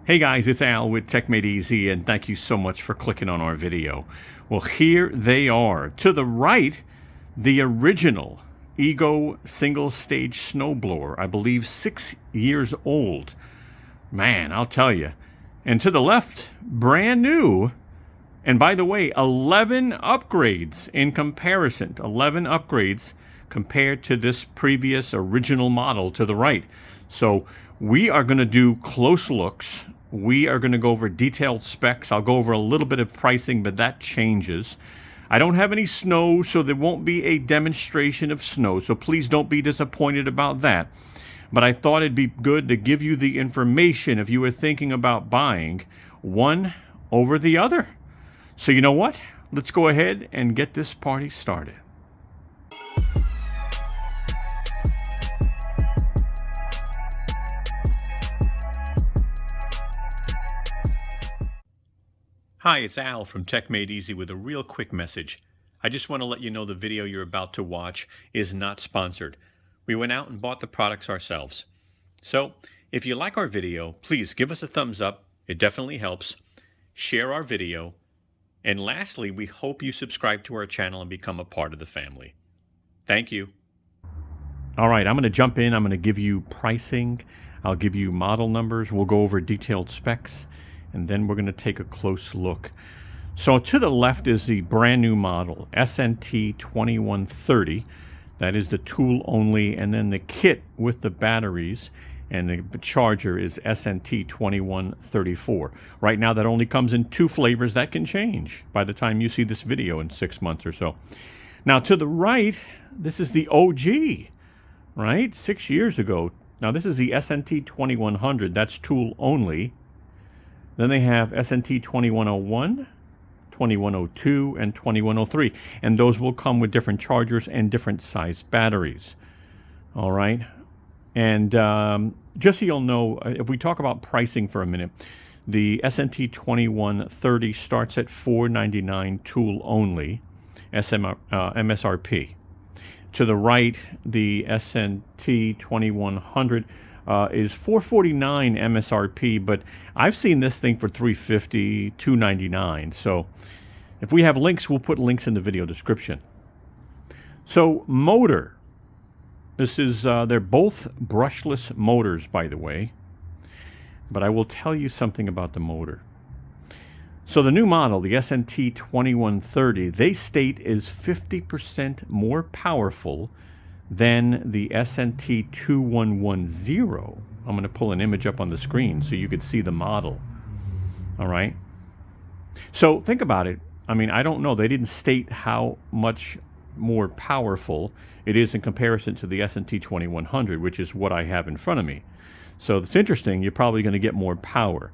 Hey guys, it's Al with techmadeezy, and thank you so much for clicking on our video. Well, here they are. To the right, the original Ego single-stage snowblower, I believe 6 years old. Man, I'll tell you. And to the left, brand new. And by the way, 11 upgrades in comparison. 11 upgrades compared to this previous original model to the right. So we are going to do close looks. We are going to go over detailed specs. I'll go over a little bit of pricing, but that changes. I don't have any snow, so there won't be a demonstration of snow. So please don't be disappointed about that. But I thought it'd be good to give you the information if you were thinking about buying one over the other. So you know what? Let's go ahead and get this party started. Hi, it's Al from techmadeezy with a real quick message. I just want to let you know the video you're about to watch is not sponsored. We went out and bought the products ourselves. So, if you like our video, please give us a thumbs up. It definitely helps. Share our video. And lastly, we hope you subscribe to our channel and become a part of the family. Thank you. All right, I'm going to jump in. I'm going to give you pricing. I'll give you model numbers. We'll go over detailed specs. And then we're going to take a close look. So to the left is the brand new model, SNT2130. That is the tool only, and then the kit with the batteries and the charger is SNT2134. Right now that only comes in 2 flavors. That can change by the time you see this video in 6 months or so. Now to the right, this is the OG, right? 6 years ago. Now this is the SNT2100. That's tool only. Then they have SNT2101, 2102, and 2103. And those will come with different chargers and different size batteries. All right. And just so you'll know, if we talk about pricing for a minute, the SNT2130 starts at $499 tool only, MSRP. To the right, the SNT2100 is $449 MSRP, but I've seen this thing for $350, $299. So if we have links, we'll put links in the video description. So motor. This is, they're both brushless motors, by the way. But I will tell you something about the motor. So the new model, the SNT2130, they state is 50% more powerful than the SNT2110. I'm going to pull an image up on the screen so you could see the model. All right. So think about it. I mean, I don't know. They didn't state how much more powerful it is in comparison to the SNT2100, which is what I have in front of me. So it's interesting. You're probably going to get more power.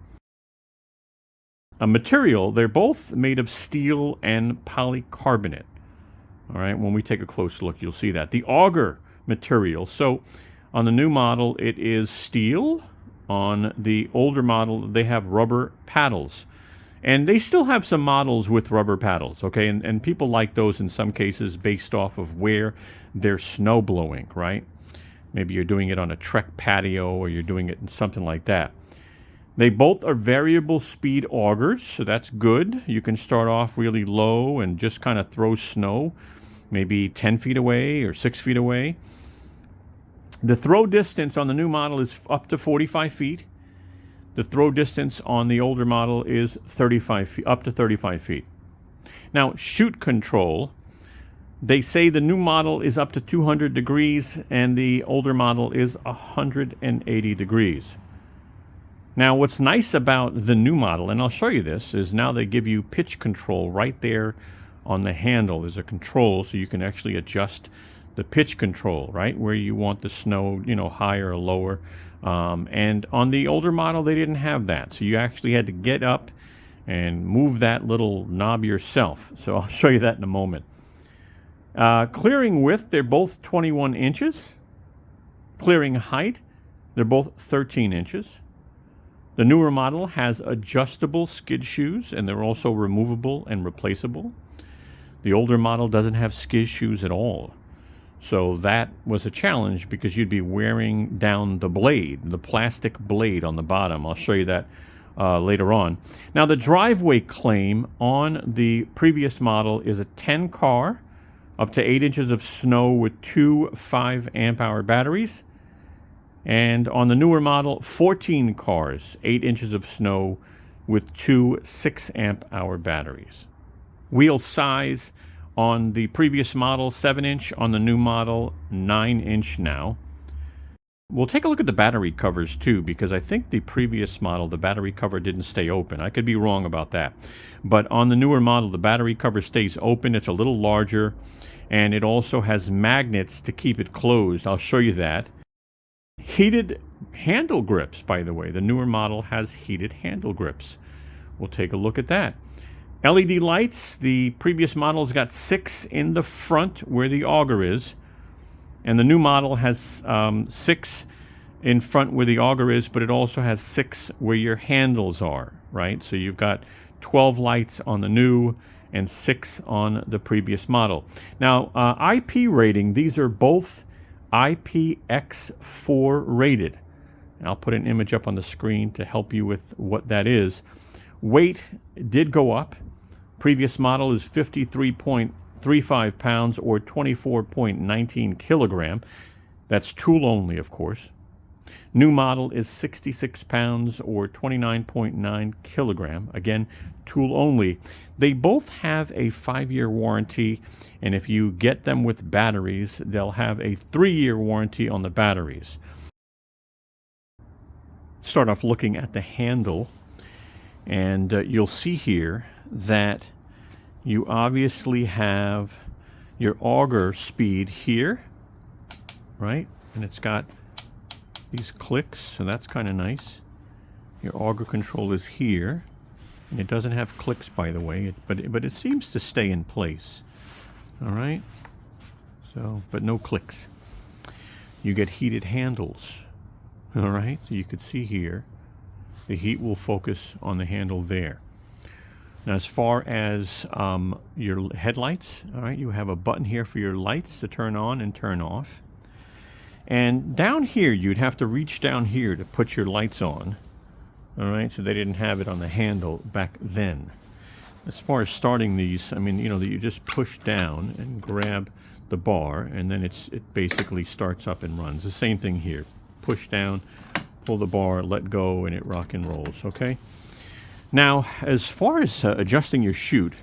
A material, they're both made of steel and polycarbonate. All right, when we take a close look, you'll see that. The auger material. So on the new model, it is steel. On the older model, they have rubber paddles. And they still have some models with rubber paddles, okay? And people like those in some cases based off of where they're snow blowing, right? Maybe you're doing it on a Trek patio or you're doing it in something like that. They both are variable speed augers, so that's good. You can start off really low and just kind of throw snow, maybe 10 feet away or 6 feet away. The throw distance on the new model is up to 45 feet. The throw distance on the older model is 35 feet, up to 35 feet. Now, shoot control, they say the new model is up to 200 degrees and the older model is 180 degrees. Now, what's nice about the new model, and I'll show you this, is now they give you pitch control right there on the handle. There's a control so you can actually adjust the pitch control, right, where you want the snow, you know, higher or lower. And on the older model, they didn't have that. So you actually had to get up and move that little knob yourself. So I'll show you that in a moment. Clearing width, they're both 21 inches. Clearing height, they're both 13 inches. The newer model has adjustable skid shoes, and they're also removable and replaceable. The older model doesn't have skid shoes at all. So that was a challenge because you'd be wearing down the blade, the plastic blade on the bottom. I'll show you that later on. Now, the driveway claim on the previous model is a 10 car, up to 8 inches of snow with 2 5 amp hour batteries. And on the newer model, 14 cars, 8 inches of snow with 2 6 amp hour batteries. Wheel size on the previous model, 7 inch. On the new model, 9 inch now. We'll take a look at the battery covers too, because I think the previous model, the battery cover didn't stay open. I could be wrong about that. But on the newer model, the battery cover stays open. It's a little larger, and it also has magnets to keep it closed. I'll show you that. Heated handle grips, by the way. The newer model has heated handle grips. We'll take a look at that. LED lights. The previous model's got 6 in the front where the auger is. And the new model has 6 in front where the auger is, but it also has 6 where your handles are, right? So you've got 12 lights on the new and 6 on the previous model. Now, IP rating, these are both IPX4 rated. And I'll put an image up on the screen to help you with what that is. Weight did go up. Previous model is 53.35 pounds or 24.19 kilogram. That's tool only, of course. New model is 66 pounds or 29.9 kilogram. Again, tool only. They both have a 5-year warranty, and if you get them with batteries, they'll have a 3-year warranty on the batteries. Start off looking at the handle, and you'll see here that you obviously have your auger speed here, right? And it's got these clicks, so that's kind of nice. Your auger control is here, and it doesn't have clicks, by the way, but it seems to stay in place. All right, so but no clicks. You get heated handles. All right, so you could see here, the heat will focus on the handle there. Now, as far as your headlights, all right, you have a button here for your lights to turn on and turn off. And down here, you'd have to reach down here to put your lights on. All right, so they didn't have it on the handle back then. As far as starting these, I mean, you know, that you just push down and grab the bar, and then it basically starts up and runs. The same thing here. Push down, pull the bar, let go, and it rock and rolls, okay? Now, as far as adjusting your chute,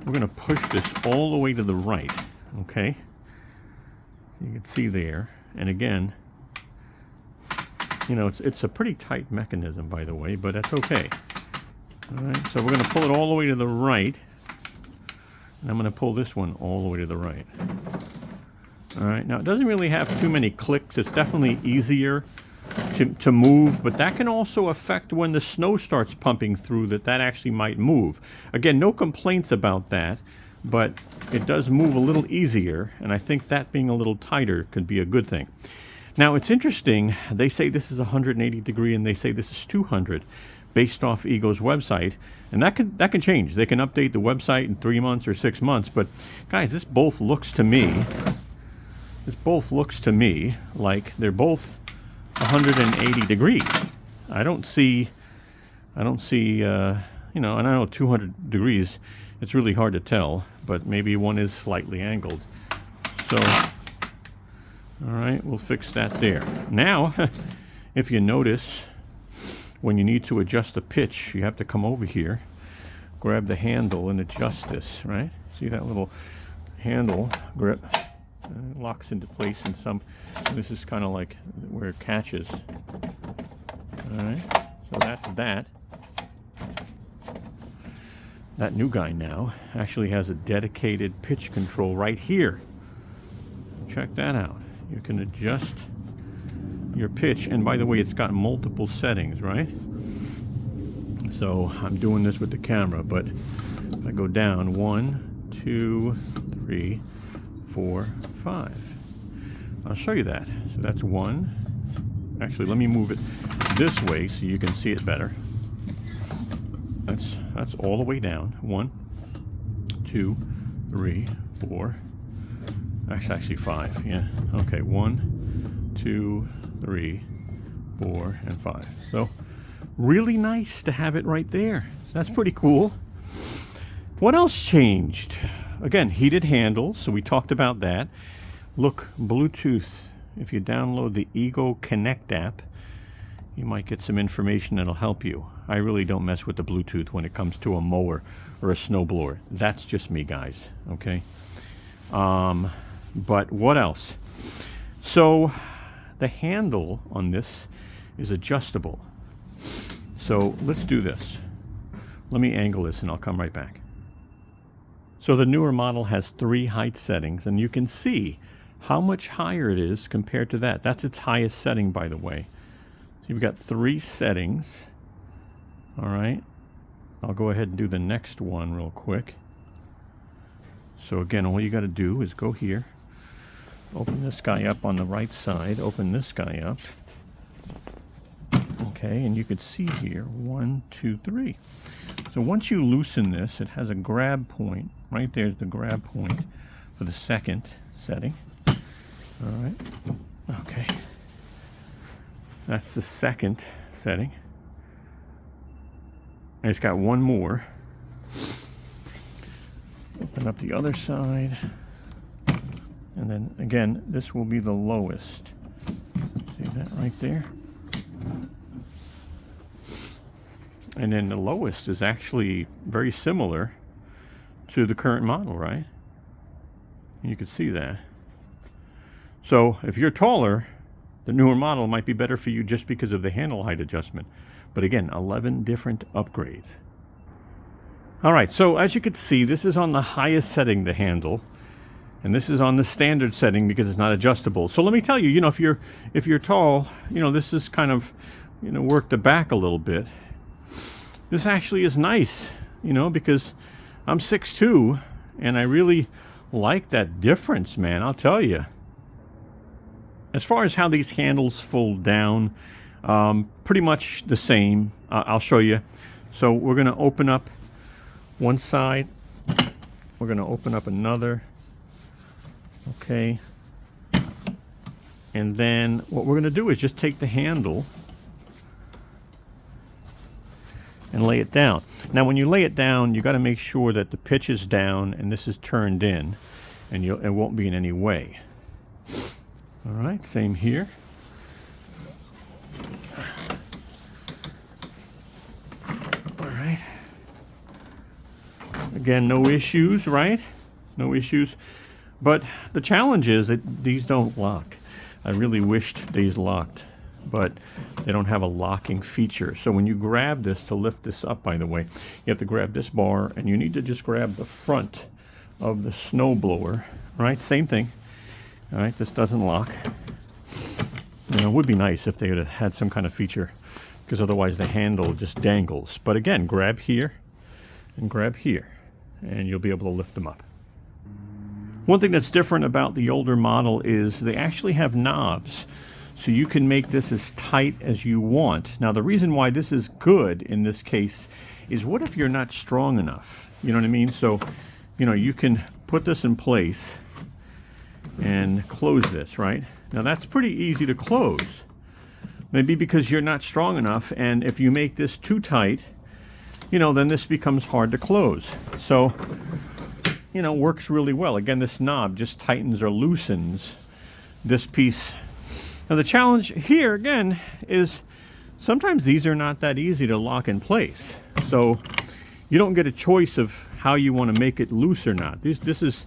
we're going to push this all the way to the right, okay? So you can see there, and again, you know, it's a pretty tight mechanism, by the way, but that's okay. All right, so we're going to pull it all the way to the right, and I'm going to pull this one all the way to the right. All right, now it doesn't really have too many clicks. It's definitely easier to move, but that can also affect when the snow starts pumping through, that actually might move. Again, no complaints about that, but it does move a little easier, and I think that being a little tighter could be a good thing. Now, it's interesting. They say this is 180 degree, and they say this is 200, based off Ego's website, and that can change. They can update the website in 3 months or 6 months, but guys, this both looks to me like they're both 180 degrees. I don't see, you know, and I know 200 degrees, it's really hard to tell, but maybe one is slightly angled. So, all right, we'll fix that there. Now, if you notice, when you need to adjust the pitch, you have to come over here, grab the handle and adjust this, right? See that little handle grip? It locks into place in some. This is kind of like where it catches. All right, so that's that. That new guy now actually has a dedicated pitch control right here. Check that out. You can adjust your pitch, and by the way, it's got multiple settings, right? So I'm doing this with the camera, but if I go down 1, 2, 3, 4, 5. I'll show you that. So that's 1. Actually, let me move it this way so you can see it better. That's all the way down. 1, 2, 3, 4. Actually 5. Yeah. Okay. 1, 2, 3, 4, and 5. So really nice to have it right there. That's pretty cool. What else changed? Again, heated handles, so we talked about that. Look, Bluetooth. If you download the Ego Connect app, you might get some information that'll help you. I really don't mess with the Bluetooth when it comes to a mower or a snowblower. That's just me, guys, okay? But what else? So the handle on this is adjustable. So let's do this. Let me angle this and I'll come right back. So the newer model has 3 height settings, and you can see how much higher it is compared to that. That's its highest setting, by the way. So you've got 3 settings. All right. I'll go ahead and do the next one real quick. So again, all you got to do is go here, open this guy up on the right side, open this guy up. Okay, and you can see here, 1, 2, 3. So once you loosen this, it has a grab point. Right there's the grab point for the second setting. All right. Okay. That's the second setting. And it's got one more. Open up the other side. And then again, this will be the lowest. See that right there? And then the lowest is actually very similar to the current model, right? You can see that. So if you're taller, the newer model might be better for you just because of the handle height adjustment. But again, 11 different upgrades. All right, so as you can see, this is on the highest setting, the handle. And this is on the standard setting because it's not adjustable. So let me tell you, you know, if you're tall, you know, this is kind of, you know, work the back a little bit. This actually is nice, you know, because I'm 6'2", and I really like that difference, man, I'll tell you. As far as how these handles fold down, pretty much the same. I'll show you. So we're going to open up one side. We're going to open up another. Okay. And then what we're going to do is just take the handle and lay it down. Now when you lay it down, you got to make sure that the pitch is down and this is turned in, and it won't be in any way. All right, same here. All right. Again, no issues, right? No issues. But the challenge is that these don't lock. I really wished these locked, but they don't have a locking feature. So when you grab this to lift this up, by the way, you have to grab this bar, and you need to just grab the front of the snowblower, right? Same thing. All right, this doesn't lock. You know, it would be nice if they would have had some kind of feature, because otherwise the handle just dangles. But again, grab here and grab here, and you'll be able to lift them up. One thing that's different about the older model is they actually have knobs, so you can make this as tight as you want. Now, the reason why this is good in this case is, what if you're not strong enough? You know what I mean? So, you know, you can put this in place and close this, right? Now, that's pretty easy to close. Maybe because you're not strong enough, and if you make this too tight, you know, then this becomes hard to close. So, you know, works really well. Again, this knob just tightens or loosens this piece. Now, the challenge here, again, is sometimes these are not that easy to lock in place. So you don't get a choice of how you want to make it loose or not. This is,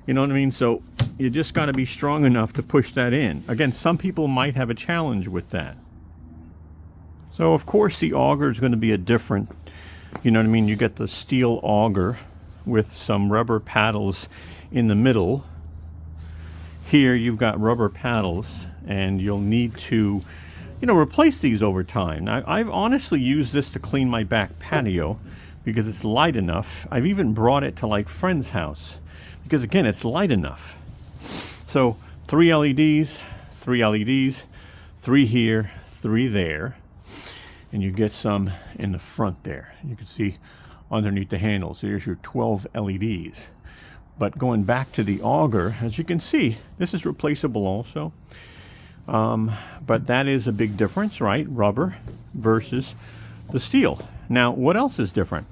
you know what I mean? So you just got to be strong enough to push that in. Again, some people might have a challenge with that. So, of course, the auger is going to be a different, you know what I mean? You get the steel auger with some rubber paddles in the middle. Here you've got rubber paddles, and you'll need to, you know, replace these over time. Now, I've honestly used this to clean my back patio because it's light enough. I've even brought it to like friend's house because, again, it's light enough. So 3 LEDs, 3 LEDs, 3 here, 3 there, and you get some in the front there. You can see underneath the handles, there's your 12 LEDs. But going back to the auger, as you can see, this is replaceable also. But that is a big difference, right? Rubber versus the steel. Now, what else is different?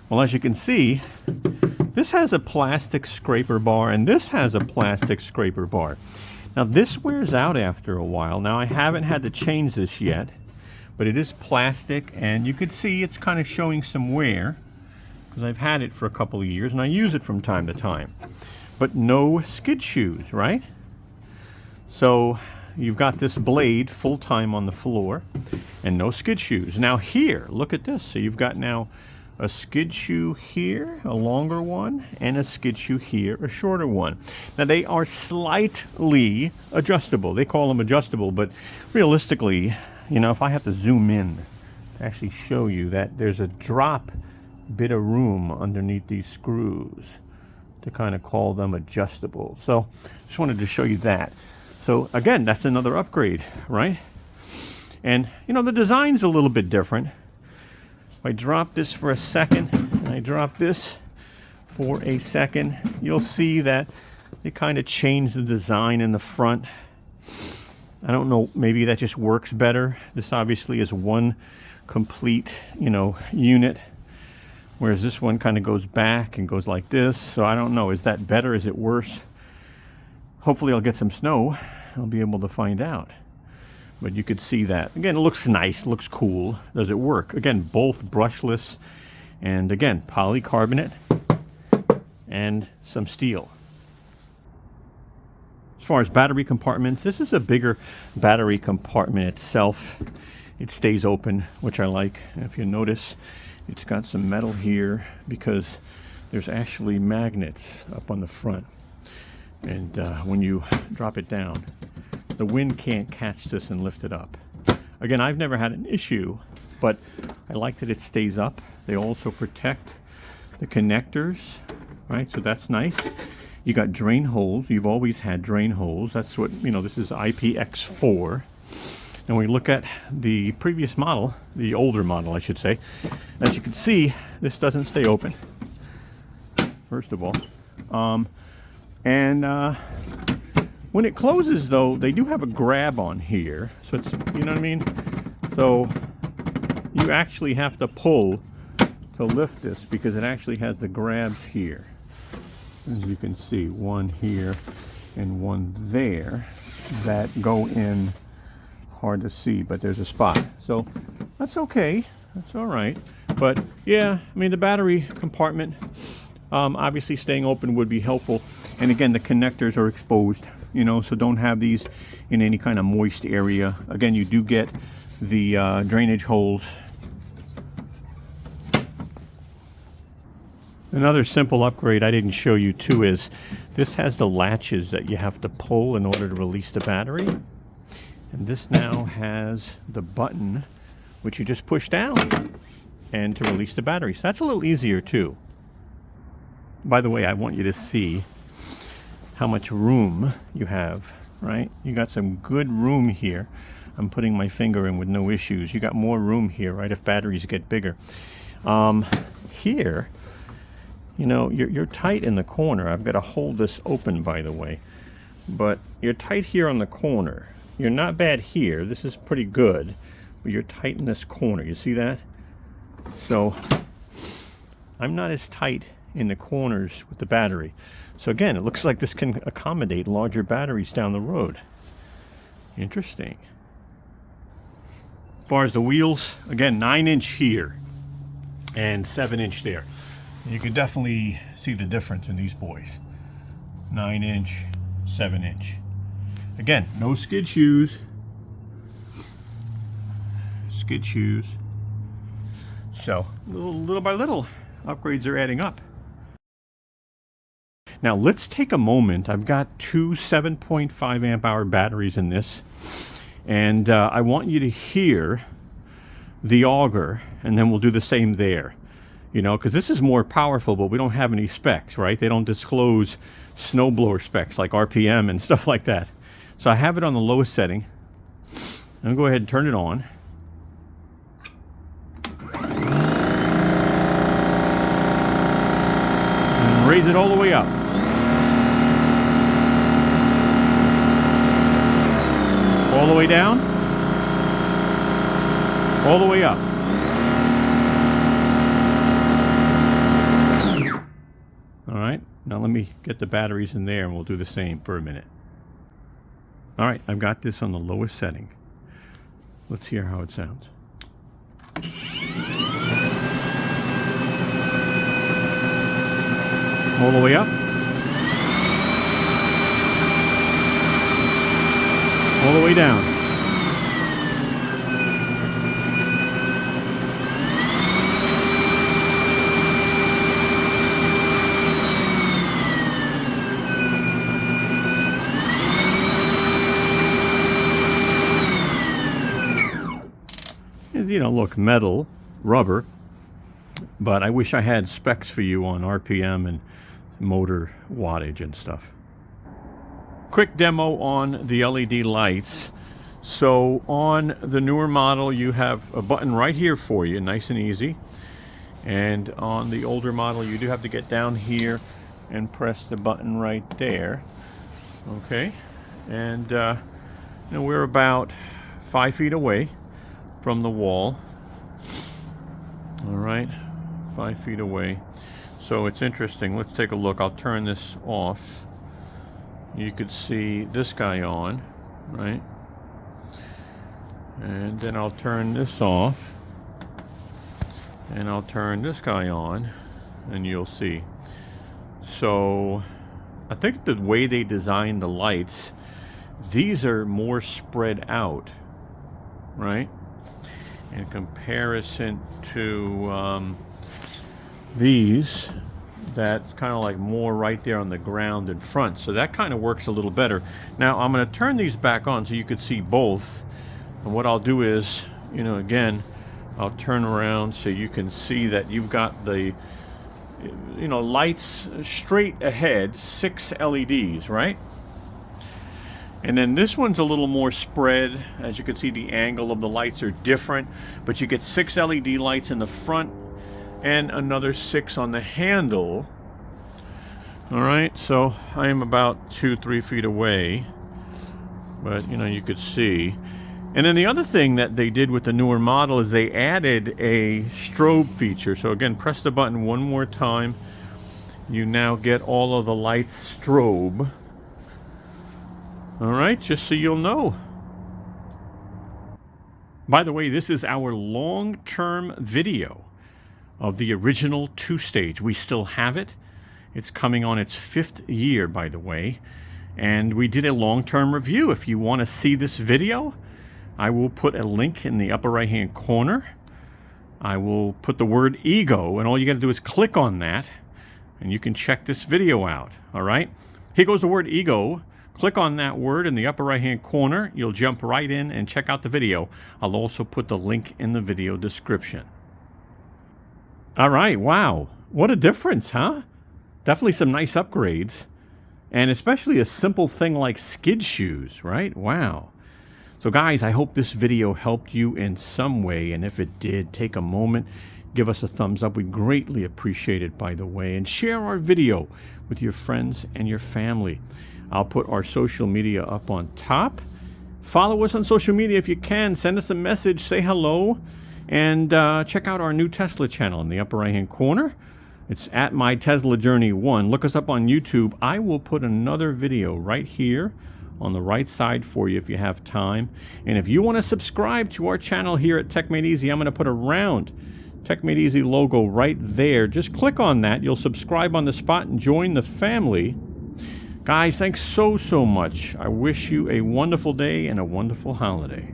Well, as you can see, this has a plastic scraper bar, and this has a plastic scraper bar. Now, this wears out after a while. Now, I haven't had to change this yet, but it is plastic, and you can see it's kind of showing some wear because I've had it for a couple of years, and I use it from time to time. But no skid shoes, right? So you've got this blade full time on the floor and no skid shoes. Now here, look at this. So you've got now a skid shoe here, a longer one, and a skid shoe here, a shorter one. Now they are slightly adjustable. They call them adjustable, but realistically, you know, if I have to zoom in to actually show you that there's a drop bit of room underneath these screws to kind of call them adjustable. So just wanted to show you that. So again, that's another upgrade, right? And you know, the design's a little bit different. If I drop this for a second, and I drop this for a second, you'll see that they kind of changed the design in the front. I don't know, maybe that just works better. This obviously is one complete, you know, unit, whereas this one kind of goes back and goes like this. So I don't know, is that better? Is it worse? Hopefully I'll get some snow. I'll be able to find out. But you could see that. Again, it looks nice, looks cool. Does it work? Again, both brushless, and again, polycarbonate and some steel. As far as battery compartments, this is a bigger battery compartment itself. It stays open, which I like. If you notice, it's got some metal here because there's actually magnets up on the front. And when you drop it down, the wind can't catch this and lift it up. Again, I've never had an issue, but I like that it stays up. They also protect the connectors, right? So that's nice. You got drain holes. You've always had drain holes. That's what, you know, this is IPX4. And when we look at the previous model, the older model, I should say, as you can see, this doesn't stay open, first of all. When it closes, though, they do have a grab on here. So it's, you know what I mean? So you actually have to pull to lift this because it actually has the grabs here. As you can see, one here and one there that go in. Hard to see, but there's a spot. So that's okay. That's all right. But yeah, I mean, the battery compartment, obviously staying open would be helpful. And again, the connectors are exposed, you know, so don't have these in any kind of moist area. Again, you do get the drainage holes. Another simple upgrade I didn't show you too is this has the latches that you have to pull in order to release the battery. And this now has the button which you just push down and to release the battery. So that's a little easier too. By the way, I want you to see how much room you have, right? You got some good room here. I'm putting my finger in with no issues. You got more room here, right, if batteries get bigger. Here, you know, you're tight in the corner. I've got to hold this open, by the way. But you're tight here on the corner. You're not bad here. This is pretty good. But you're tight in this corner. You see that? So I'm not as tight in the corners with the battery. So again, it looks like this can accommodate larger batteries down the road. Interesting. As far as the wheels, again, 9-inch here and 7-inch there. You can definitely see the difference in these boys. 9-inch, 7-inch. Again, no skid shoes. Skid shoes. So, little by little, upgrades are adding up. Now, let's take a moment. I've got two 7.5 amp hour batteries in this. And I want you to hear the auger, and then we'll do the same there. You know, because this is more powerful, but we don't have any specs, right? They don't disclose snowblower specs like RPM and stuff like that. So I have it on the lowest setting. I'm going to go ahead and turn it on. And raise it all the way up. All the way down. All the way up. Now let me get the batteries in there and we'll do the same for a minute. All right, I've got this on the lowest setting. Let's hear how it sounds. All the way up. All the way down. You know, look, metal, rubber, but I wish I had specs for you on RPM and motor wattage and stuff. Quick demo on the LED lights. So on the newer model, you have a button right here for you, nice and easy. And on the older model, you do have to get down here and press the button right there. Okay, and you know, we're about 5 feet away from the wall. All right, 5 feet away. So it's interesting. Let's take a look. I'll turn this off. You could see this guy on, right? And then I'll turn this off. And I'll turn this guy on, and you'll see. So I think the way they designed the lights, these are more spread out, right? In comparison to these, that's kind of like more right there on the ground in front. So that kind of works a little better. Now I'm going to turn these back on so you could see both. And what I'll do is, you know, again, I'll turn around so you can see that you've got the, you know, lights straight ahead, 6 LEDs, right? And then this one's a little more spread. As you can see, the angle of the lights are different, but you get 6 LED lights in the front and another 6 on the handle. All right, so I am about 2-3 feet away, but you know, you could see. And then the other thing that they did with the newer model is they added a strobe feature. So again, press the button one more time. You now get all of the lights strobe. All right, just so you'll know. By the way, this is our long-term video of the original 2-stage. We still have it. It's coming on its 5th year, by the way. And we did a long-term review. If you want to see this video, I will put a link in the upper right-hand corner. I will put the word ego, and all you got to do is click on that, and you can check this video out. All right? Here goes the word ego. Click on that word in the upper right-hand corner. You'll jump right in and check out the video. I'll also put the link in the video description. All right, wow. What a difference, huh? Definitely some nice upgrades. And especially a simple thing like skid shoes, right? Wow. So guys, I hope this video helped you in some way. And if it did, take a moment, give us a thumbs up. We greatly appreciate it, by the way. And share our video with your friends and your family. I'll put our social media up on top. Follow us on social media if you can. Send us a message, say hello, and check out our new Tesla channel in the upper right-hand corner. It's at My Tesla Journey 1. Look us up on YouTube. I will put another video right here on the right side for you if you have time. And if you want to subscribe to our channel here at techmadeezy, I'm going to put a round techmadeezy logo right there. Just click on that. You'll subscribe on the spot and join the family. Guys, thanks so much. I wish you a wonderful day and a wonderful holiday.